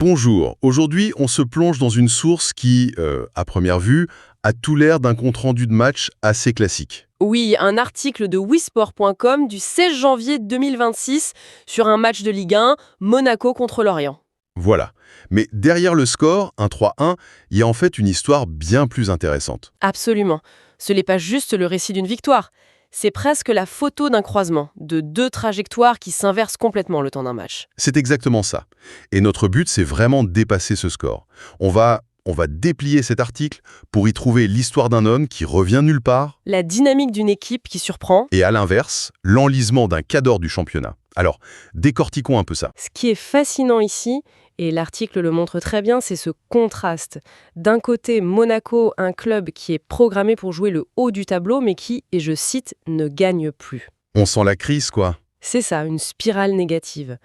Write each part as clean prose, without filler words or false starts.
Bonjour, aujourd'hui on se plonge dans une source qui, à première vue, a tout l'air d'un compte-rendu de match assez classique. Oui, un article de wisport.com du 16 janvier 2026 sur un match de Ligue 1, Monaco contre Lorient. Voilà. Mais derrière le score, un 3-1, il y a en fait une histoire bien plus intéressante. Absolument. Ce n'est pas juste le récit d'une victoire. C'est presque la photo d'un croisement, de deux trajectoires qui s'inversent complètement le temps d'un match. C'est exactement ça. Et notre but, c'est vraiment de dépasser ce score. On va déplier cet article pour y trouver l'histoire d'un homme qui revient nulle part, La dynamique d'une équipe qui surprend. et à l'inverse, l'enlisement d'un cadre du championnat. Alors, décortiquons un peu ça. Ce qui est fascinant ici, et l'article le montre très bien, c'est ce contraste. D'un côté, Monaco, un club qui est programmé pour jouer le haut du tableau, mais qui, et je cite, ne gagne plus. On sent la crise, quoi. C'est ça, une spirale négative.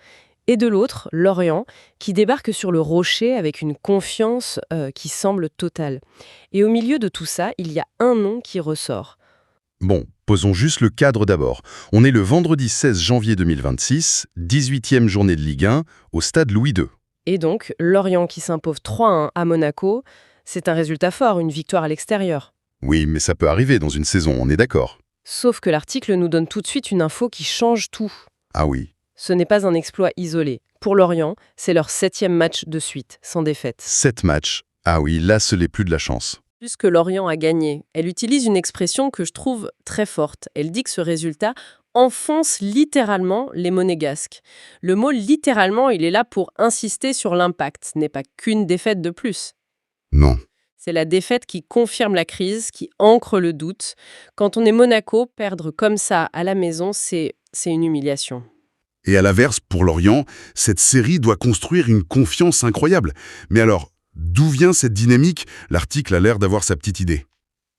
Et de l'autre, Lorient, qui débarque sur le rocher avec une confiance qui semble totale. Et au milieu de tout ça, il y a un nom qui ressort. Bon, posons juste le cadre d'abord. On est le vendredi 16 janvier 2026, 18e journée de Ligue 1, au stade Louis II. Et donc, Lorient qui s'impose 3-1 à Monaco, c'est un résultat fort, une victoire à l'extérieur. Oui, mais ça peut arriver dans une saison, on est d'accord. Sauf que l'article nous donne tout de suite une info qui change tout. Ah oui, Ce n'est pas un exploit isolé. Pour Lorient, c'est leur 7e match de suite, sans défaite. 7 matchs. Ah oui, là, ce n'est plus de la chance. Plus que Lorient a gagné, elle utilise une expression que je trouve très forte. Elle dit que ce résultat enfonce littéralement les monégasques. Le mot littéralement, il est là pour insister sur l'impact. Ce n'est pas qu'une défaite de plus. Non. C'est la défaite qui confirme la crise, qui ancre le doute. Quand on est Monaco, perdre comme ça à la maison, c'est une humiliation. Et à l'inverse, pour Lorient, cette série doit construire une confiance incroyable. Mais alors, d'où vient cette dynamique? L'article a l'air d'avoir sa petite idée.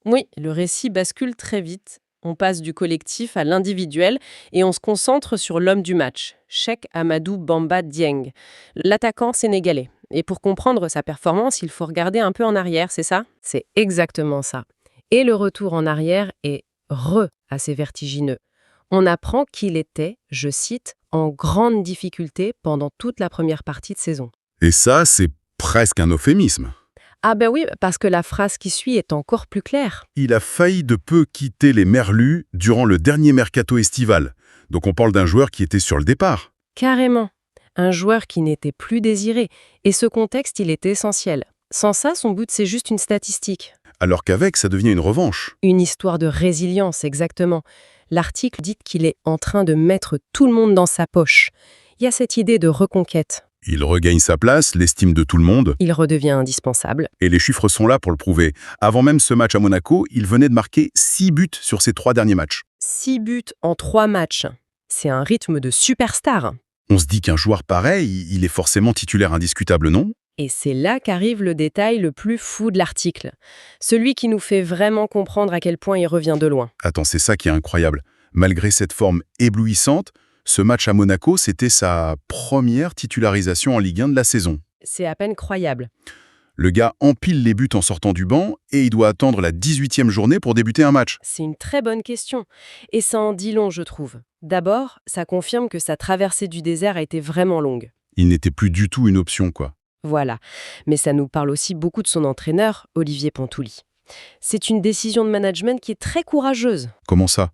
Oui, le récit bascule très vite. On passe du collectif à l'individuel et on se concentre sur l'homme du match, Cheikh Amadou Bamba Dieng, l'attaquant sénégalais. Et pour comprendre sa performance, il faut regarder un peu en arrière, c'est ça? C'est exactement ça. Et le retour en arrière est assez vertigineux. On apprend qu'il était, je cite, en grande difficulté pendant toute la première partie de saison. Et ça, c'est presque un euphémisme. Ah ben oui, parce que la phrase qui suit est encore plus claire. Il a failli de peu quitter les Merlus durant le dernier mercato estival. Donc on parle d'un joueur qui était sur le départ. Carrément. Un joueur qui n'était plus désiré. Et ce contexte, il est essentiel. Sans ça, son but, c'est juste une statistique. Alors qu'avec, ça devient une revanche. Une histoire de résilience, exactement. L'article dit qu'il est en train de mettre tout le monde dans sa poche. Il y a cette idée de reconquête. Il regagne sa place, l'estime de tout le monde, Il redevient indispensable. et les chiffres sont là pour le prouver. Avant même ce match à Monaco, il venait de marquer 6 buts sur ses 3 derniers matchs. 6 buts en 3 matchs. C'est un rythme de superstar. On se dit qu'un joueur pareil, il est forcément titulaire indiscutable, non? Et c'est là qu'arrive le détail le plus fou de l'article. Celui qui nous fait vraiment comprendre à quel point il revient de loin. Attends, c'est ça qui est incroyable. Malgré cette forme éblouissante, ce match à Monaco, c'était sa première titularisation en Ligue 1 de la saison. C'est à peine croyable. Le gars empile les buts en sortant du banc et il doit attendre la 18e journée pour débuter un match. C'est une très bonne question. Et ça en dit long, je trouve. D'abord, ça confirme que sa traversée du désert a été vraiment longue. Il n'était plus du tout une option, quoi. Voilà. Mais ça nous parle aussi beaucoup de son entraîneur, Olivier Pontouli. C'est une décision de management qui est très courageuse. Comment ça?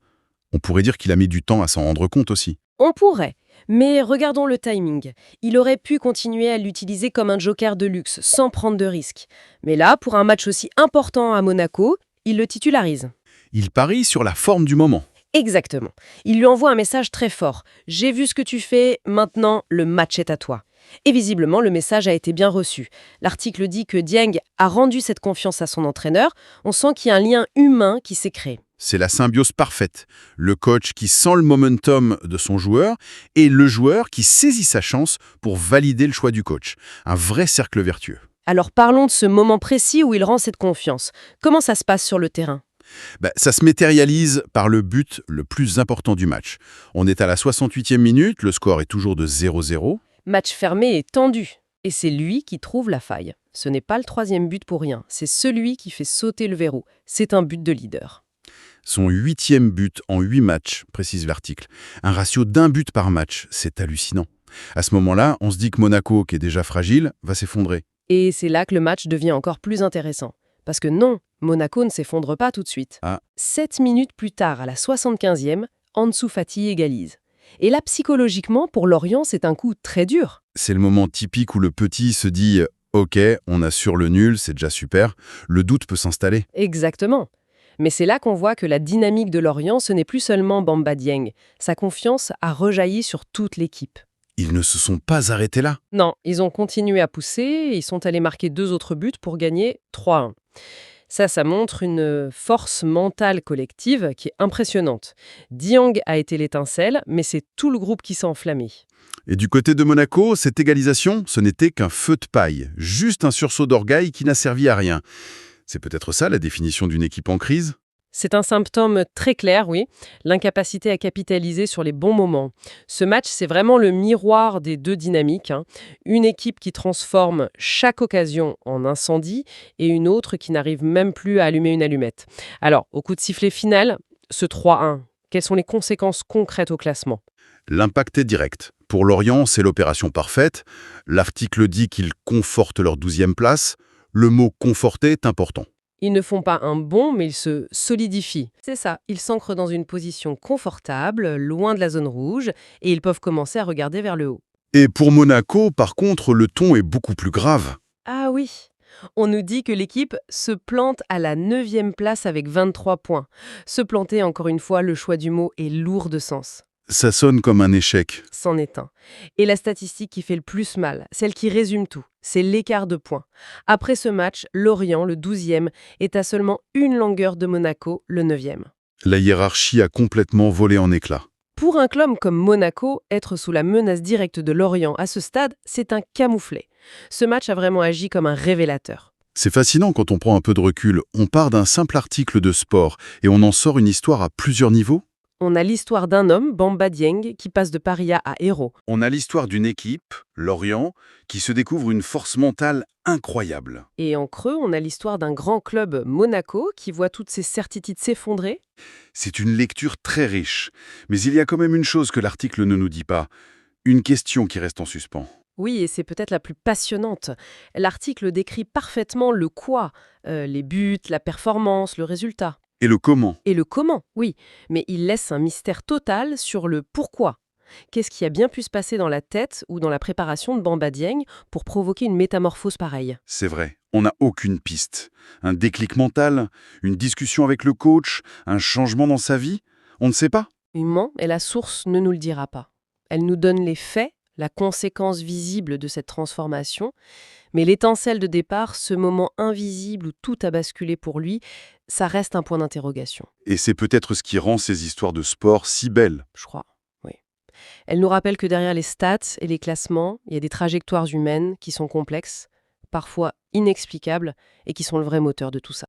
On pourrait dire qu'il a mis du temps à s'en rendre compte aussi. On pourrait. Mais regardons le timing. Il aurait pu continuer à l'utiliser comme un joker de luxe, sans prendre de risques. Mais là, pour un match aussi important à Monaco, il le titularise. Il parie sur la forme du moment. Exactement. Il lui envoie un message très fort. « J'ai vu ce que tu fais, maintenant le match est à toi ». Et visiblement, le message a été bien reçu. L'article dit que Dieng a rendu cette confiance à son entraîneur. On sent qu'il y a un lien humain qui s'est créé. C'est la symbiose parfaite. Le coach qui sent le momentum de son joueur et le joueur qui saisit sa chance pour valider le choix du coach. Un vrai cercle vertueux. Alors parlons de ce moment précis où il rend cette confiance. Comment ça se passe sur le terrain ? Ça se matérialise par le but le plus important du match. On est à la 68e minute, le score est toujours de 0-0. Match fermé et tendu. Et c'est lui qui trouve la faille. Ce n'est pas le 3e but pour rien. C'est celui qui fait sauter le verrou. C'est un but de leader. Son 8e but en 8 matchs, précise l'article. Un ratio d'1 but par match, c'est hallucinant. À ce moment-là, on se dit que Monaco, qui est déjà fragile, va s'effondrer. Et c'est là que le match devient encore plus intéressant. Parce que non, Monaco ne s'effondre pas tout de suite. Ah. 7 minutes plus tard, à la 75e, Ansu Fati égalise. Et là, psychologiquement, pour Lorient, c'est un coup très dur. C'est le moment typique où le petit se dit « Ok, on assure le nul, c'est déjà super ». Le doute peut s'installer. Exactement. Mais c'est là qu'on voit que la dynamique de Lorient, ce n'est plus seulement Bamba Dieng. Sa confiance a rejailli sur toute l'équipe. Ils ne se sont pas arrêtés là. Non, ils ont continué à pousser, ils sont allés marquer 2 autres buts pour gagner 3-1. Ça montre une force mentale collective qui est impressionnante. Dieng a été l'étincelle, mais c'est tout le groupe qui s'est enflammé. Et du côté de Monaco, cette égalisation, ce n'était qu'un feu de paille, juste un sursaut d'orgueil qui n'a servi à rien. C'est peut-être ça la définition d'une équipe en crise ? C'est un symptôme très clair, oui, l'incapacité à capitaliser sur les bons moments. Ce match, c'est vraiment le miroir des deux dynamiques. Une équipe qui transforme chaque occasion en incendie et une autre qui n'arrive même plus à allumer une allumette. Alors, au coup de sifflet final, ce 3-1, quelles sont les conséquences concrètes au classement ? L'impact est direct. Pour Lorient, c'est l'opération parfaite. L'article dit qu'ils confortent leur 12e place. Le mot « conforter » est important. Ils ne font pas un bond, mais ils se solidifient. C'est ça, ils s'ancrent dans une position confortable, loin de la zone rouge, et ils peuvent commencer à regarder vers le haut. Et pour Monaco, par contre, le ton est beaucoup plus grave. Ah oui, on nous dit que l'équipe se plante à la 9e place avec 23 points. Se planter, encore une fois, le choix du mot est lourd de sens. Ça sonne comme un échec. C'en est un. Et la statistique qui fait le plus mal, celle qui résume tout, c'est l'écart de points. Après ce match, Lorient, le 12e, est à seulement une longueur de Monaco, le 9e. La hiérarchie a complètement volé en éclats. Pour un club comme Monaco, être sous la menace directe de Lorient à ce stade, c'est un camouflet. Ce match a vraiment agi comme un révélateur. C'est fascinant quand on prend un peu de recul. On part d'un simple article de sport et on en sort une histoire à plusieurs niveaux. On a l'histoire d'un homme, Bamba Dieng, qui passe de paria à héros. On a l'histoire d'une équipe, Lorient, qui se découvre une force mentale incroyable. Et en creux, on a l'histoire d'un grand club, Monaco, qui voit toutes ses certitudes s'effondrer. C'est une lecture très riche. Mais il y a quand même une chose que l'article ne nous dit pas. Une question qui reste en suspens. Oui, et c'est peut-être la plus passionnante. L'article décrit parfaitement le quoi, les buts, la performance, le résultat. Et le comment ? Et le comment, oui, mais il laisse un mystère total sur le pourquoi. Qu'est-ce qui a bien pu se passer dans la tête ou dans la préparation de Bamba Dieng pour provoquer une métamorphose pareille ? C'est vrai, on n'a aucune piste. Un déclic mental, une discussion avec le coach, un changement dans sa vie ? On ne sait pas. Humain, et la source ne nous le dira pas. Elle nous donne les faits, la conséquence visible de cette transformation, mais l'étincelle de départ, ce moment invisible où tout a basculé pour lui, ça reste un point d'interrogation. Et c'est peut-être ce qui rend ces histoires de sport si belles. Je crois, oui. Elle nous rappelle que derrière les stats et les classements, il y a des trajectoires humaines qui sont complexes, parfois inexplicables, et qui sont le vrai moteur de tout ça.